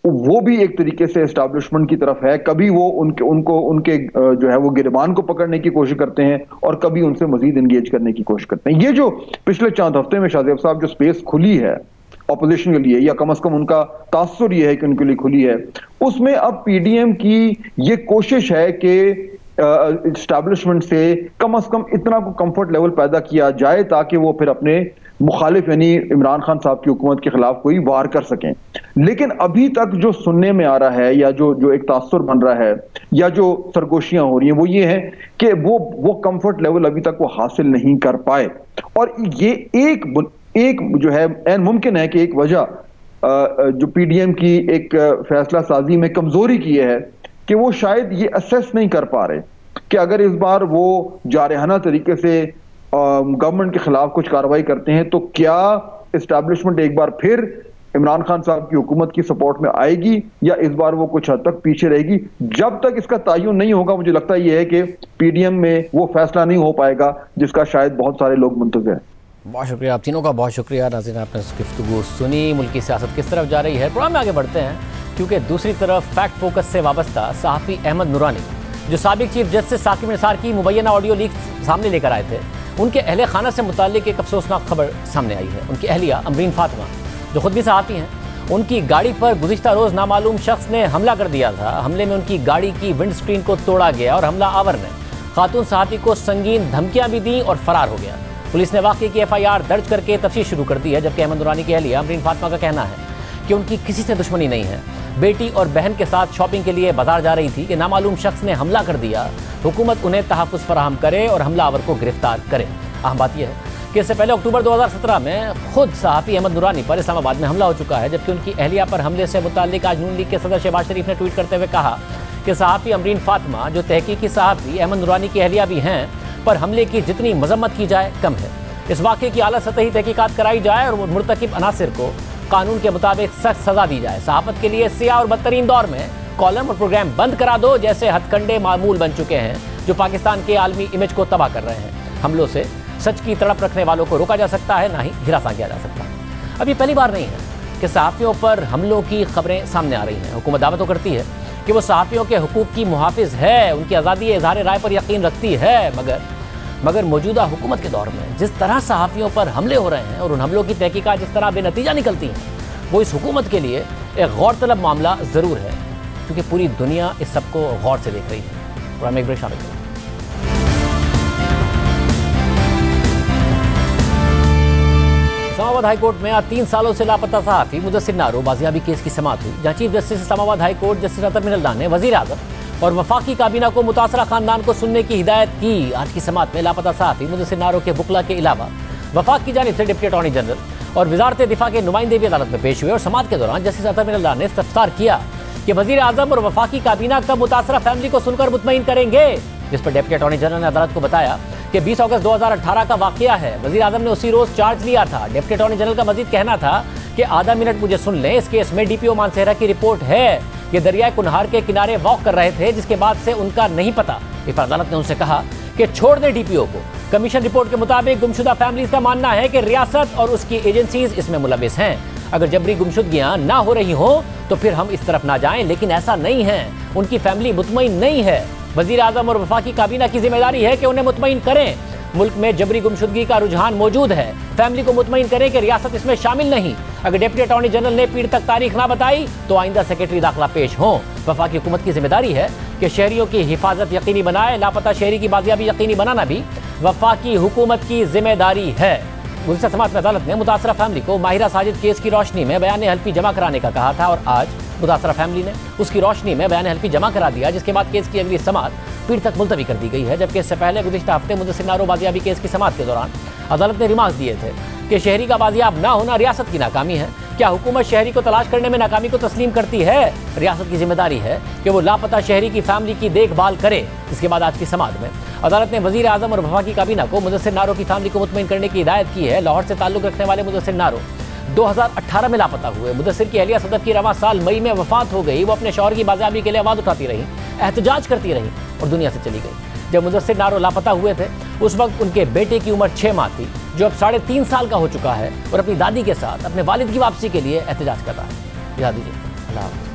वो भी एक तरीके से एस्टैब्लिशमेंट की तरफ है। कभी वो उनके जो है वो गिरबान को पकड़ने की कोशिश करते हैं और कभी उनसे मजीद इंगेज करने की कोशिश करते हैं। ये जो पिछले चंद हफ्ते में शाहजेब साहब जो स्पेस खुली है ऑपोजिशन के लिए, या कम से कम उनका तासुर ये है कि उनके लिए खुली है, उसमें अब पीडीएम की ये कोशिश है कि एस्टैब्लिशमेंट से कम इतना को कंफर्ट लेवल पैदा किया जाए ताकि वो फिर अपने मुखालिफ यानी इमरान खान साहब की हुकूमत के खिलाफ कोई वार कर सकें। लेकिन अभी तक जो सुनने में आ रहा है या जो एक तासुर बन रहा है या जो सरगोशियां हो रही हैं वो ये है कि वो कंफर्ट लेवल अभी तक वो हासिल नहीं कर पाए। और ये एक जो है ऐन मुमकिन है कि एक वजह जो पीडीएम की एक फैसला साजी में कमजोरी की है कि वो शायद ये असेस नहीं कर पा रहे कि अगर इस बार वो जारहाना तरीके से गवर्नमेंट के खिलाफ कुछ कार्रवाई करते हैं तो क्या एस्टैब्लिशमेंट एक बार फिर इमरान खान साहब की हुकूमत की सपोर्ट में आएगी या इस बार वो कुछ हद तक पीछे रहेगी। जब तक इसका तयन नहीं होगा मुझे लगता यह है कि पीडीएम में वो फैसला नहीं हो पाएगा जिसका शायद बहुत सारे लोग मुंतज़िर हैं। बहुत शुक्रिया आप तीनों का, बहुत शुक्रिया नाज़रीन, आपने गुफ्तगू सुनी। मुल्क की सियासत किस तरफ जा रही है, प्रोग्राम में आगे बढ़ते हैं क्योंकि दूसरी तरफ फैक्ट फोकस से वाबस्ता सहाफ़ी अहमद नूरानी जो साबिक चीफ जस्टिस साकिब निसार की मुबैना ऑडियो लीक सामने लेकर आए थे, उनके अहले खाना से मुताल्लिक एक अफसोसनाक खबर सामने आई है। उनकी अहलिया अमरीन फातिमा जो खुद भी सहाफ़ी हैं, उनकी गाड़ी पर गुज़िश्ता रोज़ नामालूम शख्स ने हमला कर दिया था। हमले में उनकी गाड़ी की विंड स्क्रीन को तोड़ा गया और हमला आवर ने खातून सहाफ़ी को संगीन धमकियां भी दी और फरार हो गया। पुलिस ने वाक़े की FIR दर्ज करके तफ्तीश शुरू कर दी है, जबकि अहमद नूरानी की अहलिया अमरीन फातिमा का कहना है कि उनकी किसी से दुश्मनी नहीं है। बेटी और बहन के साथ शॉपिंग के लिए बाजार जा रही थी कि नामालूम शख्स ने हमला कर दिया। हुकूमत उन्हें तहफ़्फ़ुज़ फराहम करे और हमलावर को गिरफ्तार करे। अहम बात यह है कि इससे पहले अक्टूबर 2017 में खुद सहाफ़ी अहमद नूरानी पर इस्लामाबाद में हमला हो चुका है, जबकि उनकी अहलिया पर हमले से मुताल्लिक आज नून लीग के सदर शहबाज शरीफ ने ट्वीट करते हुए कहा कि सहाफ़ी अमरीन फातिमा जो तहकीकी सहाफ़ी अहमद नूरानी की अहलिया भी हैं, पर हमले की जितनी मजम्मत की जाए कम है। इस वाक़े की आला सतही तहकीकात कराई जाए और मुर्तकिब अनासिर को कानून के मुताबिक सख्त सज़ा दी जाए। सहाफ़त के लिए सियाह और बदतरीन दौर में कॉलम और प्रोग्राम बंद करा दो जैसे हथकंडे मामूल बन चुके हैं जो पाकिस्तान के आलमी इमेज को तबाह कर रहे हैं। हमलों से सच की तड़प रखने वालों को रोका जा सकता है, ना ही हिरासा किया जा सकता। अब ये पहली बार नहीं है कि सहाफ़ियों पर हमलों की खबरें सामने आ रही हैं। हुकूमत दावा तो करती है कि वो सहाफ़ियों के हुकूक की मुहाफ़िज़ है, उनकी आज़ादी इज़हार राय पर यकीन रखती है, मगर मौजूदा हुकूमत के दौर में जिस तरह सहाफ़ियों पर हमले हो रहे हैं और उन हमलों की तहकीकात जिस तरह बेनतीजा निकलती हैं, वो इस हुकूमत के लिए एक गौर तलब मामला ज़रूर है, क्योंकि पूरी दुनिया इस सबको गौर से देख रही है। और हम एक ब्रेक शामिल करें। इस्लामाबाद हाई कोर्ट में आज 3 सालों से लापता सहाफ़ी मुदस्सिर नारो बाजियाबी केस की समाअत हुई, जहाँ chief justice Islamabad high court justice Athar Minallah ने वज़ीर आज़म और वफाकी काबीना को मुतासरा खानदान को सुनने की हिदायत की। आज की समाअत में लापता सहाफ़ी मुदस्सिर नारो के वकला के अलावा वफाक की जानिब से डिप्टी अटॉर्नी जनरल और वजारत दिफा के नुमाइंदे भी अदालत में पेश हुए। और समाअत के दौरान जस्टिस अतर मिनल्लाह ने इस्तफसार किया कि वज़ीर आज़म और वफाकी काबीना कब मुतासरा फैमिली को सुनकर मुतमईन करेंगे, जिस पर डिप्टी अटॉर्नी जनरल ने अदालत को बताया कि 20 अगस्त 2018 का वाक़या है। वज़ीर आज़म ने उसी रोज़ चार्ज लिया था। डिप्टी अटॉर्नी जनरल का मजीद कहना था कि आधा मिनट मुझे सुन लें, इस केस में DPO मानसेहरा की रिपोर्ट है। ये दरियाए कुनहार के किनारे वॉक कर रहे थे, जिसके बाद से उनका नहीं पता। इस पर अदालत ने उनसे कहा कि छोड़ दें DPO को। कमीशन रिपोर्ट के मुताबिक गुमशुदा फैमिलीज का मानना है कि रियासत और उसकी एजेंसीज इसमें मुलविस हैं। अगर जबरी गुमशुदगियां ना हो रही हो तो फिर हम इस तरफ ना जाएं, लेकिन ऐसा नहीं है। उनकी फैमिली मुतमईन नहीं है। वज़ीर आज़म और वफाकी काबीना की जिम्मेदारी है कि उन्हें मुतमईन करें। मुल्क में जबरी गुमशुदगी का रुझान मौजूद है। फैमिली को मुतमईन करें कि रियासत इसमें शामिल नहीं। अगर डिप्टी अटॉर्नी जनरल ने पीड़ तक तारीख ना बताई तो आइंदा सेक्रेटरी दाखिला पेश हों। वफाकी हुकूमत की जिम्मेदारी है कि शहरियों की हिफाजत यकीनी बनाए। लापता शहरी की बाजियाबी यकीनी बनाना भी वफाकी हुकूमत की जिम्मेदारी है। गुज़िश्ता समाअत में अदालत ने मुतासरा फैमिली को माहिरा साजिद केस की रोशनी में बयान हल्फी जमा कराने का कहा था और आज मुतासरा फैमिली ने उसकी रोशनी में बयान हल्फी जमा करा दिया, जिसके बाद केस की अगली समाअत पीड़ तक मुलतवी कर दी गई है। जबकि इससे पहले गुज़िश्ता हफ्ते मुदस्सिर नारो बाजियाबी केस की समाअत के दौरान अदालत ने रिमार्क्स दिए थे कि शहरी का बाजियाब ना होना रियासत की नाकामी है। क्या हुकूमत शहरी को तलाश करने में नाकामी को तस्लीम करती है? रियासत की जिम्मेदारी है कि वो लापता शहरी की फैमिली की देखभाल करे। इसके बाद आज की समाअत में अदालत ने वज़ीर आज़म और वफाकी काबीना को मुदस्सिर नारो की फैमिली को मुतमईन करने की हिदायत की है। लाहौर से ताल्लुक़ रखने वाले मुदस्सिर नारो 2018 में लापता हुए। मुदस्सिर की अहलिया सदफ की रवां साल मई में वफात हो गई। वो अपने शौहर की बाजियाबी के लिए आवाज़ उठाती रही, एहतजाज करती रही और दुनिया से चली गई। जब मुदस्सिर नारो लापता हुए थे उस वक्त उनके बेटे की उम्र 6 माह थी, जो अब 3.5 साल का हो चुका है और अपनी दादी के साथ अपने वालिद की वापसी के लिए एहतजाज कर रहा है। याद दीजिए। अल्लाह हाफ़िज़।